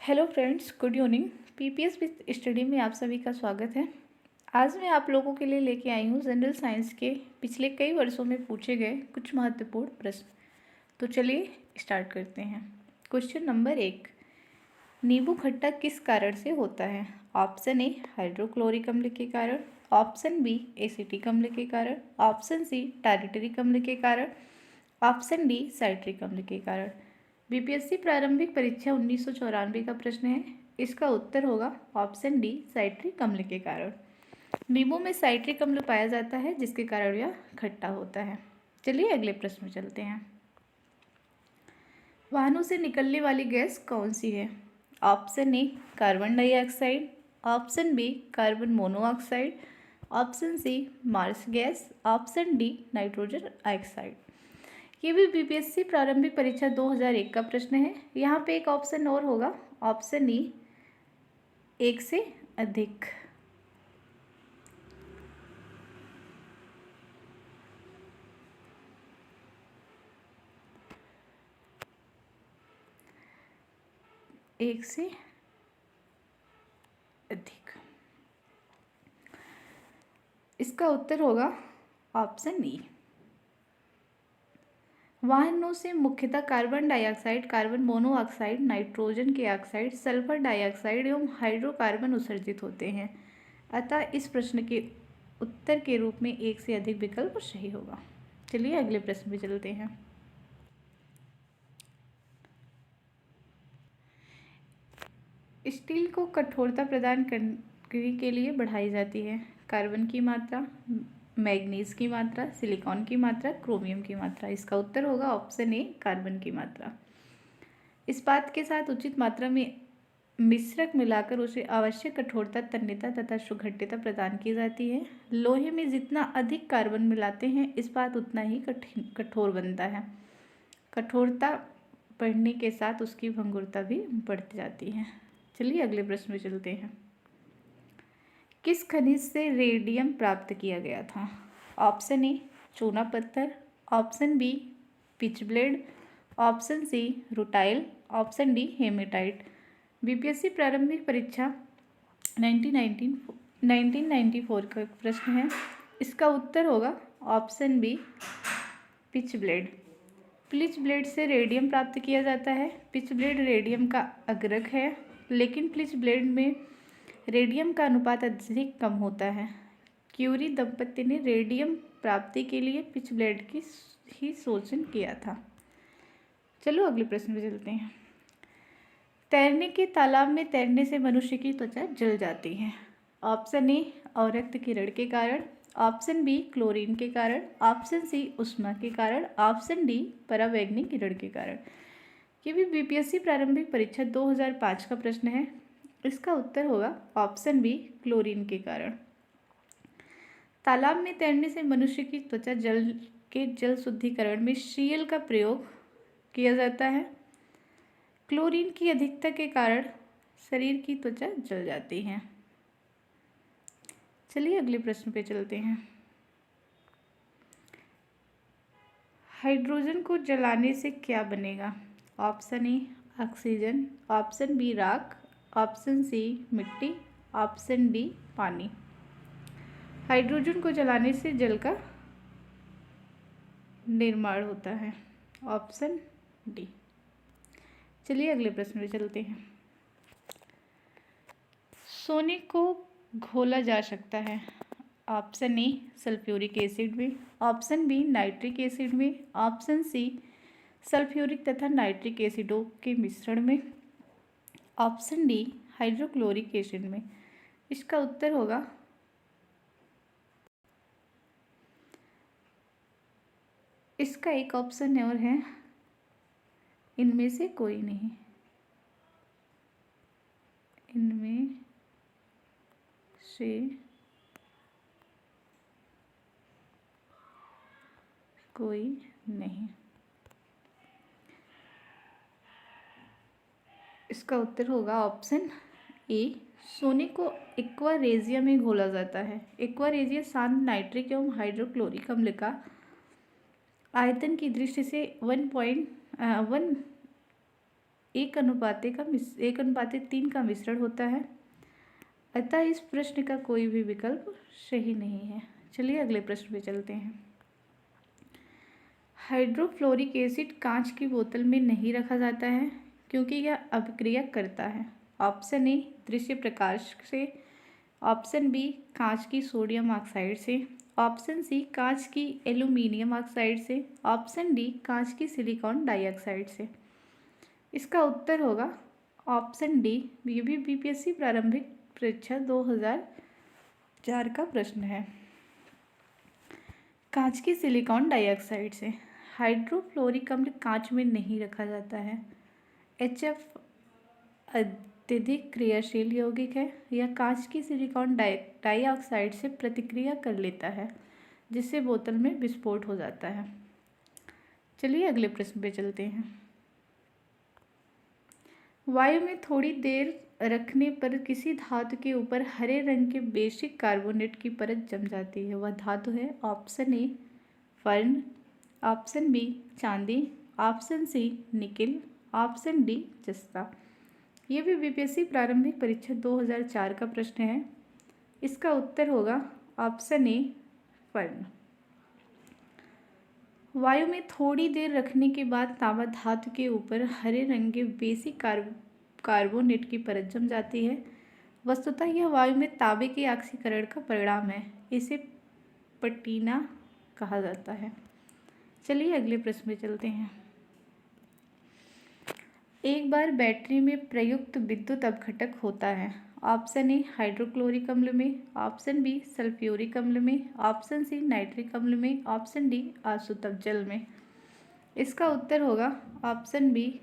Hello friends, good evening. PPS with study में आप सभी का स्वागत है। आज मैं आप लोगों के लिए लेके आई हूँ जनरल साइंस के पिछले कई वर्षों में पूछे गए कुछ महत्वपूर्ण प्रश्न। तो चलिए स्टार्ट करते हैं। क्वेश्चन नंबर 1, नींबू खट्टा किस कारण से होता है? ऑप्शन ए हाइड्रोक्लोरिक अम्ल के कारण, ऑप्शन बी एसिटिक अम्ल के कारण, ऑप्शन सी टारटरिक अम्ल के कारण, ऑप्शन डी साइट्रिक अम्ल के कारण। बीपीएससी प्रारंभिक परीक्षा 1994 का प्रश्न है। इसका उत्तर होगा ऑप्शन डी साइट्रिक अम्ल के कारण। नींबू में साइट्रिक अम्ल पाया जाता है जिसके कारण यह खट्टा होता है। चलिए अगले प्रश्न में चलते हैं। वाहनों से निकलने वाली गैस कौन सी है? Option A carbon dioxide, option B carbon monoxide, option C marsh gas, option D nitrogen oxide. ये भी बीपीएससी प्रारंभिक परीक्षा 2001 का प्रश्न है। यहाँ पे एक ऑप्शन और होगा, ऑप्शन ई एक से अधिक। एक से अधिक, इसका उत्तर होगा ऑप्शन ई। वाहनों से मुख्यतः carbon dioxide, carbon monoxide, nitrogen के ऑक्साइड, सल्फर डाइऑक्साइड एवं हाइड्रोकार्बन उत्सर्जित होते हैं। अतः इस प्रश्न के उत्तर के रूप में एक से अधिक विकल्प सही होगा। चलिए अगले प्रश्न में चलते हैं। स्टील को कठोरता प्रदान करने के लिए बढ़ाई जाती है कार्बन की मात्रा, मैग्नीज की मात्रा, सिलिकॉन की मात्रा, क्रोमियम की मात्रा। इसका उत्तर होगा ऑप्शन ए कार्बन की मात्रा। इस्पात के साथ उचित मात्रा में मिश्रक मिलाकर उसे आवश्यक कठोरता, तन्यता तथा सुघट्यता प्रदान की जाती है। लोहे में जितना अधिक कार्बन मिलाते हैं इस्पात उतना ही कठोर बनता है। कठोरता बढ़ने के साथ उसकी भंगुरता भी बढ़ती जाती है। चलिए अगले प्रश्न में चलते हैं। किस खनिज से रेडियम प्राप्त किया गया था? ऑप्शन ए चूना पत्थर, option B pitchblende, option C rutile, option D hematite. BPSC प्रारंभिक परीक्षा 1994 का प्रश्न है। इसका उत्तर होगा option B pitchblende. Pitchblende से रेडियम प्राप्त किया जाता है। पिच ब्लेड रेडियम का अग्रक है, लेकिन पिच ब्लेड में रेडियम का अनुपात अत्यधिक कम होता है। क्यूरी दंपति ने रेडियम प्राप्ति के लिए पिच ब्लेड की ही शोधन किया था। चलो अगले प्रश्न में चलते हैं। तैरने के तालाब में तैरने से मनुष्य की त्वचा जल जाती है। ऑप्शन ए अवरक्त किरण के कारण, ऑप्शन बी क्लोरीन के कारण, ऑप्शन सी उष्मा के कारण, ऑप्शन डी पराबैंगनी किरण के कारण। ये भी बीपीएससी प्रारंभिक परीक्षा 2005 का प्रश्न है। इसका उत्तर होगा ऑप्शन बी क्लोरीन के कारण। तालाब में तैरने से मनुष्य की त्वचा जल शुद्धिकरण में सीएल का प्रयोग किया जाता है। क्लोरीन की अधिकता के कारण शरीर की त्वचा जल जाती है। चलिए अगले प्रश्न पे चलते हैं। हाइड्रोजन को जलाने से क्या बनेगा? Option A oxygen, option B राख, ऑप्शन सी मिट्टी, ऑप्शन डी पानी। हाइड्रोजन को जलाने से जल का निर्माण होता है। Option D. चलिए अगले प्रश्न में चलते हैं। सोने को घोला जा सकता है। ऑप्शन ए सल्फ्यूरिक एसिड में, ऑप्शन बी नाइट्रिक एसिड में, ऑप्शन सी सल्फ्यूरिक तथा नाइट्रिक एसिडों के मिश्रण में, ऑप्शन डी हाइड्रोक्लोरिक एसिड में। इसका उत्तर होगा इसका एक ऑप्शन और है, इनमें से कोई नहीं। इनमें से कोई नहीं। इसका उत्तर होगा ऑप्शन ए। सोने को एक्वारेजिया में घोला जाता है। एक्वारेजिया शांत नाइट्रिक एवं हाइड्रोक्लोरिक अम्ल का आयतन की दृष्टि से 1 1:3 का मिश्रण होता है। अतः इस प्रश्न का कोई भी विकल्प सही नहीं है। चलिए अगले प्रश्न पे चलते हैं। हाइड्रोफ्लोरिक एसिड कांच की बोतल में नहीं रखा जाता है क्योंकि यह अभिक्रिया करता है। ऑप्शन ए दृश्य प्रकाश से, ऑप्शन बी कांच की सोडियम ऑक्साइड से, ऑप्शन सी कांच की एल्यूमिनियम ऑक्साइड से, ऑप्शन डी कांच की सिलिकॉन डाइऑक्साइड से। इसका उत्तर होगा ऑप्शन डी। ये भी बीपीएससी प्रारंभिक परीक्षा 2004 का प्रश्न है। कांच की सिलिकॉन डाइऑक्साइड से। हाइड्रोफ्लोरिक अम्ल कांच में नहीं रखा जाता है। HF अत्यधिक क्रियाशील यौगिक है। यह कांच की सिलिकॉन डाइऑक्साइड से प्रतिक्रिया कर लेता है जिससे बोतल में विस्फोट हो जाता है। चलिए अगले प्रश्न पे चलते हैं। वायु में थोड़ी देर रखने पर किसी धातु के ऊपर हरे रंग के बेसिक कार्बोनेट की परत जम जाती है। वह धातु है ऑप्शन ए फर्न, ऑप्शन बी चांदी, option C nickel, option D जस्ता। ये भी बीपीएससी प्रारंभिक परीक्षा 2004 का प्रश्न है। इसका उत्तर होगा ऑप्शन ए फर्न। वायु में थोड़ी देर रखने के बाद तांबा धातु के ऊपर हरे रंग के बेसिक कार्बोनेट की परत जम जाती है। वस्तुतः यह वायु में तांबे के ऑक्सीकरण का परिणाम है। इसे पटीना कहा जाता है। चलिए अगले प्रश्न में चलते हैं। एक बार बैटरी में प्रयुक्त विद्युत अपघटक होता है। ऑप्शन ए हाइड्रोक्लोरिक अम्ल में, ऑप्शन बी सल्फ्यूरिक अम्ल में, ऑप्शन सी नाइट्रिक अम्ल में, ऑप्शन डी आसुतप जल में। इसका उत्तर होगा ऑप्शन बी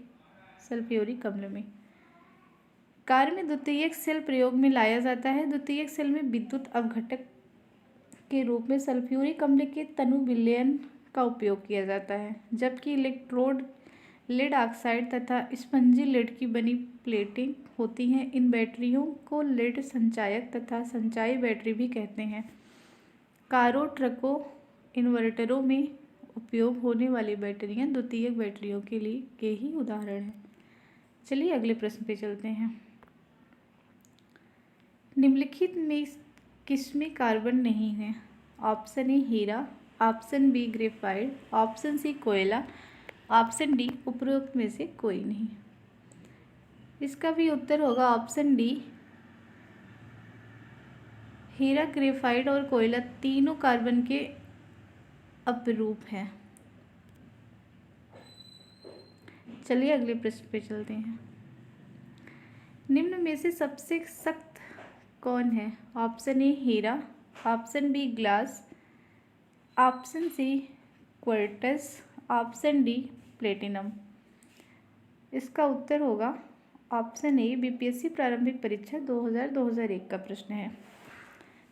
सल्फ्यूरिक अम्ल में। कार में द्वितीयक सेल प्रयोग में लाया जाता है। द्वितीयक सेल में विद्युत अपघटक के रूप में सल्फ्यूरिक अम्ल के तनु विलयन का उपयोग किया जाता है, जबकि इलेक्ट्रोड लेड ऑक्साइड तथा स्पंजी लेड की बनी प्लेटें होती हैं। इन बैटरियों को लेड संचायक तथा संचायी बैटरी भी कहते हैं। कारों, ट्रकों, इन्वर्टरों में उपयोग होने वाली बैटरियां द्वितीयक बैटरियों के ही उदाहरण हैं। चलिए अगले प्रश्न पे चलते हैं। निम्नलिखित में किसमें कार्बन नहीं है? ऑप्शन ए हीरा, option B graphite, option C कोयला, ऑप्शन डी उपरोक्त में से कोई नहीं। इसका भी उत्तर होगा ऑप्शन डी। हीरा, ग्रेफाइट और कोयला तीनों कार्बन के अपरूप हैं। चलिए अगले प्रश्न पे चलते हैं। निम्न में से सबसे सख्त कौन है? ऑप्शन ए हीरा, option B glass, option C quartz, option D platinum. इसका उत्तर होगा ऑप्शन ए। बीपीएससी प्रारंभिक परीक्षा 2000-2001 का प्रश्न है।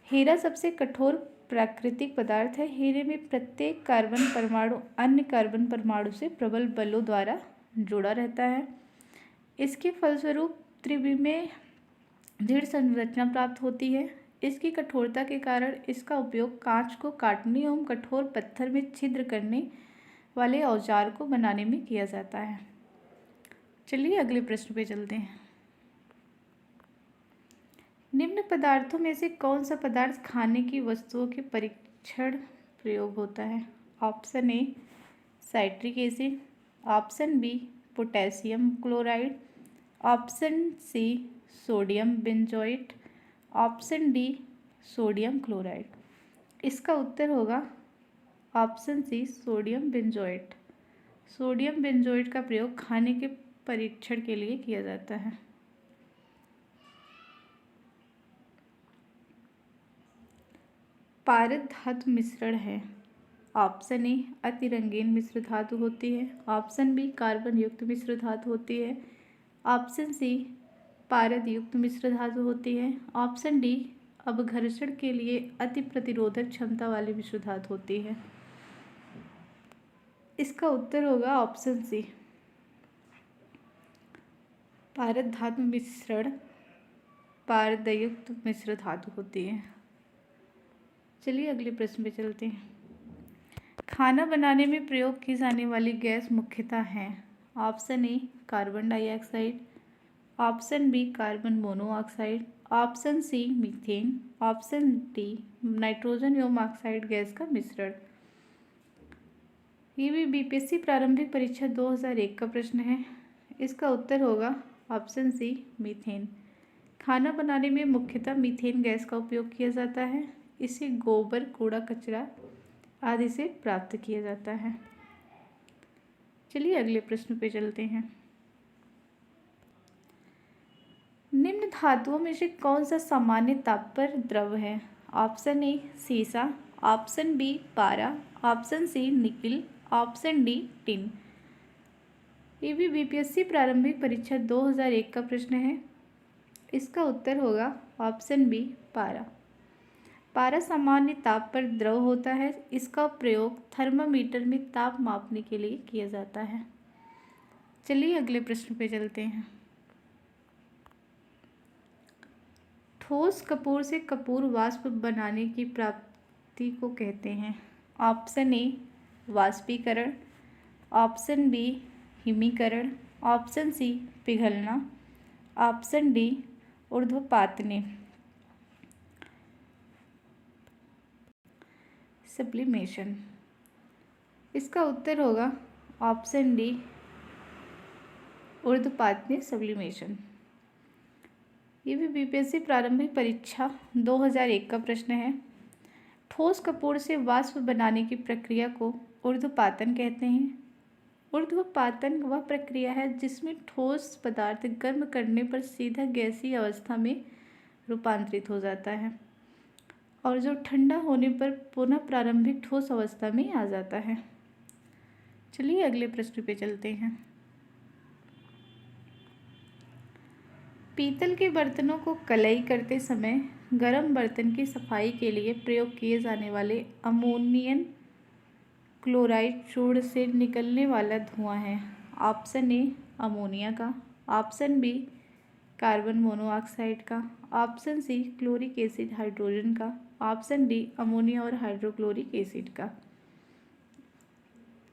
हीरा सबसे कठोर प्राकृतिक पदार्थ है। हीरे में प्रत्येक कार्बन परमाणु अन्य कार्बन परमाणु से प्रबल बलों द्वारा जुड़ा रहता है। इसके फलस्वरूप त्रिविमीय दृढ़ संरचना प्राप्त होती है। इसकी कठोरता के कारण इसका उपयोग कांच को काटने एवं कठोर पत्थर में छिद्र करने वाले औजार को बनाने में किया जाता है। चलिए अगले प्रश्न पे चलते हैं। निम्न पदार्थों में से कौन सा पदार्थ खाने की वस्तुओं के परीक्षण प्रयोग होता है? Option A citric acid, option B potassium chloride, option C sodium benzoate, option D sodium chloride. इसका उत्तर होगा option C sodium benzoate. Sodium benzoate का प्रयोग खाने के परीक्षण के लिए किया जाता है। पारद धातु मिश्रण है। ऑप्शन ए अति रंगीन मिश्र धातु होती है, ऑप्शन बी कार्बन युक्त मिश्र धातु होती है, ऑप्शन सी पारद युक्त मिश्र धातु होती है, ऑप्शन डी अपघर्षण के लिए अति प्रतिरोधक क्षमता वाली मिश्र धातु होती है। इसका उत्तर होगा ऑप्शन सी। पारद धातु मिश्रण पारदयुक्त मिश्र धातु होती है। चलिए अगले प्रश्न पे चलते हैं। खाना बनाने में प्रयोग की जाने वाली गैस मुख्यतः हैं। Option A carbon dioxide, option B carbon monoxide, option C methane, option D nitrogen एवं ऑक्साइड गैस का मिश्रण। ये भी बीपीएससी प्रारंभिक परीक्षा 2001 का प्रश्न है। इसका उत्तर होगा ऑप्शन सी मीथेन। खाना बनाने में मुख्यतः मीथेन गैस का उपयोग किया जाता है। इसे गोबर, कूड़ा कचरा आदि से प्राप्त किया जाता है। चलिए अगले प्रश्न पे चलते हैं। निम्न धातुओं में से कौन सा सामान्य ताप पर द्रव है? ऑप्शन ए सीसा, ऑप्शन बी पारा, option C nickel, option D tin. ये भी बीपीएससी प्रारंभिक परीक्षा 2001 का प्रश्न है। इसका उत्तर होगा ऑप्शन बी पारा। पारा सामान्य ताप पर द्रव होता है। इसका प्रयोग थर्मामीटर में ताप मापने के लिए किया जाता है। चलिए अगले प्रश्न पे चलते हैं। ठोस कपूर से कपूर वाष्प बनाने की प्राप्ति को कहते हैं। ऑप्शन ए वाष्पीकरण, ऑप्शन बी हिमीकरण, ऑप्शन सी पिघलना, ऑप्शन डी ऊर्ध्वपातने सब्लिमेशन। इसका उत्तर होगा ऑप्शन डी ऊर्ध्वपातने सब्लिमेशन। ये भी बीपीएससी प्रारंभिक परीक्षा 2001 का प्रश्न है। ठोस कपूर से वाष्प बनाने की प्रक्रिया को ऊर्ध्वपातन कहते हैं। ऊर्ध्वपातन वह प्रक्रिया है जिसमें ठोस पदार्थ गर्म करने पर सीधा गैसीय अवस्था में रूपांतरित हो जाता है और जो ठंडा होने पर पुनः प्रारंभिक ठोस अवस्था में आ जाता है। चलिए अगले प्रश्न पे चलते हैं। पीतल के बर्तनों को कलई करते समय गर्म बर्तन की सफाई के लिए प्रयोग किए जाने वाले अमोनियम क्लोराइड चूर्ण से निकलने वाला धुआं है। ऑप्शन ए अमोनिया का, ऑप्शन बी कार्बन मोनोऑक्साइड का, option C chloric acid hydrogen का, ऑप्शन डी अमोनिया और हाइड्रोक्लोरिक एसिड का।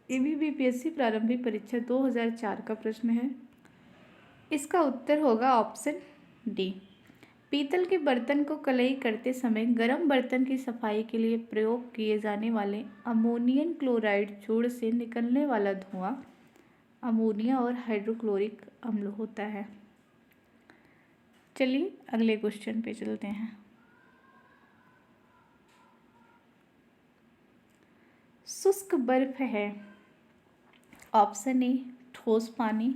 ये भी बीपीएससी प्रारंभिक परीक्षा 2004 का प्रश्न है। इसका उत्तर होगा ऑप्शन डी। पीतल के बर्तन को कलई करते समय गर्म बर्तन की सफाई के लिए प्रयोग किए जाने वाले अमोनियम क्लोराइड चूर्ण से निकलने वाला धुआं अमोनिया और हाइड्रोक्लोरिक अम्ल होता है। चलिए अगले क्वेश्चन पे चलते हैं। शुष्क बर्फ है। ऑप्शन ए ठोस पानी,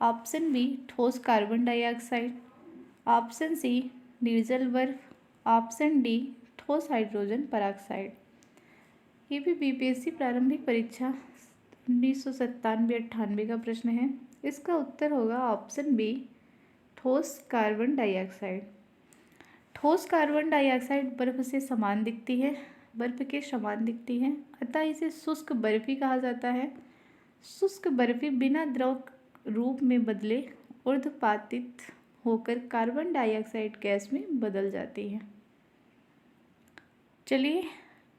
ऑप्शन बी ठोस कार्बन डाइऑक्साइड, ऑप्शन सी निर्जल बर्फ, ऑप्शन डी ठोस हाइड्रोजन पराक्साइड। ये भी बीपीएससी प्रारंभिक परीक्षा 1997-98 का प्रश्न है। इसका उत्तर होगा ऑप्शन बी ठोस कार्बन डाइऑक्साइड। ठोस कार्बन डाइऑक्साइड बर्फ से समान दिखती है, बर्फ के समान दिखती है, अतः इसे शुष्क बर्फी कहा जाता है। शुष्क बर्फी बिना द्रव रूप में बदले ऊर्ध्वपातित होकर कार्बन डाइऑक्साइड गैस में बदल जाती है। चलिए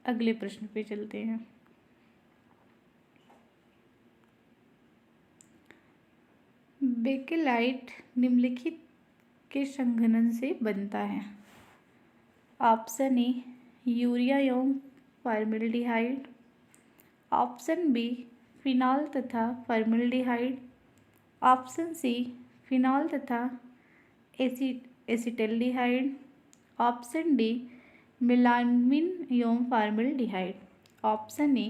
अगले प्रश्न पे चलते हैं। बेकेलाइट निम्नलिखित के संघनन से बनता है। ऑप्शन ए यूरिया एवं फॉर्मेल्डिहाइड, ऑप्शन बी फिनॉल तथा फॉर्मेल्डिहाइड, ऑप्शन सी फिनॉल तथा एसिटल्डिहाइड, ऑप्शन डी मेलामिन एवं फॉर्मेल्डिहाइड। ऑप्शन ए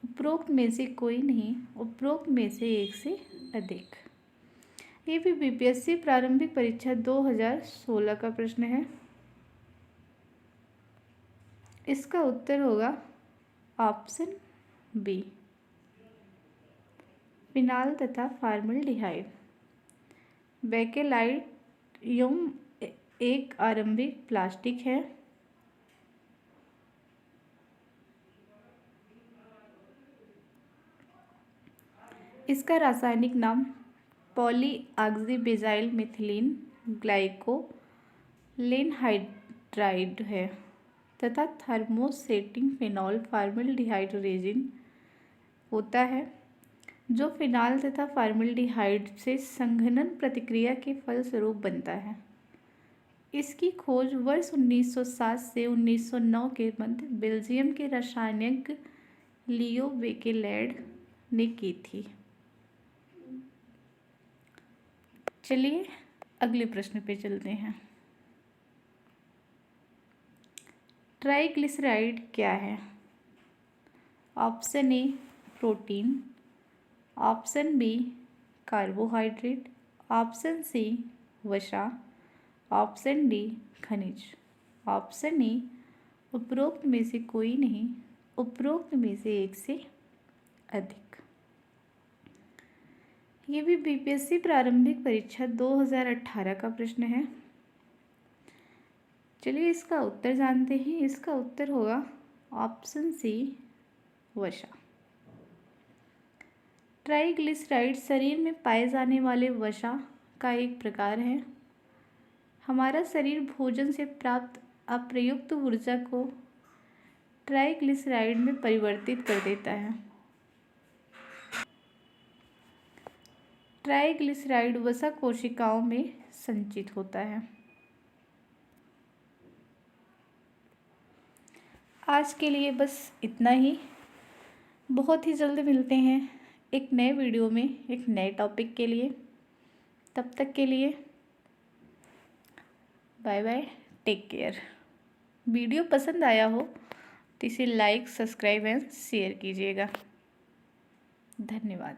उपरोक्त में से कोई नहीं, उपरोक्त में से एक से अधिक। ये भी बीपीएससी प्रारंभिक परीक्षा 2016 का प्रश्न है। इसका उत्तर होगा ऑप्शन बी फिनाल तथा फॉर्मेल्डिहाइड। बेकेलाइट एवं एक आरंभिक प्लास्टिक है। इसका रासायनिक नाम पॉलीऑक्सीबेंजाइल मिथिलीन ग्लाइकोलेन हाइड्राइड है तथा थर्मोसेटिंग फिनॉल फॉर्मेल्डिहाइड रेजिन होता है। जो फिनाल तथा फॉर्मल्डिहाइड से संघनन प्रतिक्रिया के फलस्वरूप बनता है। इसकी खोज वर्ष 1907 से 1909 के मध्य बेल्जियम के रसायनज्ञ लियो बेकेलैंड ने की थी। चलिए अगले प्रश्न पे चलते हैं। ट्राइग्लिसराइड क्या है? Option A protein, option B carbohydrate, option C वसा, ऑप्शन डी खनिज। ऑप्शन ए उपरोक्त में से कोई नहीं, उपरोक्त में से एक से अधिक। ये भी बीपीएससी प्रारंभिक परीक्षा 2018 का प्रश्न है। चलिए इसका उत्तर जानते हैं। इसका उत्तर होगा ऑप्शन सी वसा। ट्राइग्लिसराइड शरीर में पाए जाने वाले वसा का एक प्रकार है। हमारा शरीर भोजन से प्राप्त अप्रयुक्त ऊर्जा को ट्राइग्लिसराइड में परिवर्तित कर देता है। ट्राइग्लिसराइड वसा कोशिकाओं में संचित होता है। आज के लिए बस इतना ही। बहुत ही जल्द मिलते हैं एक नए वीडियो में एक नए टॉपिक के लिए। तब तक के लिए bye bye, take care. Video पसंद आया हो तो इसे लाइक, सब्सक्राइब एंड शेयर कीजिएगा। धन्यवाद।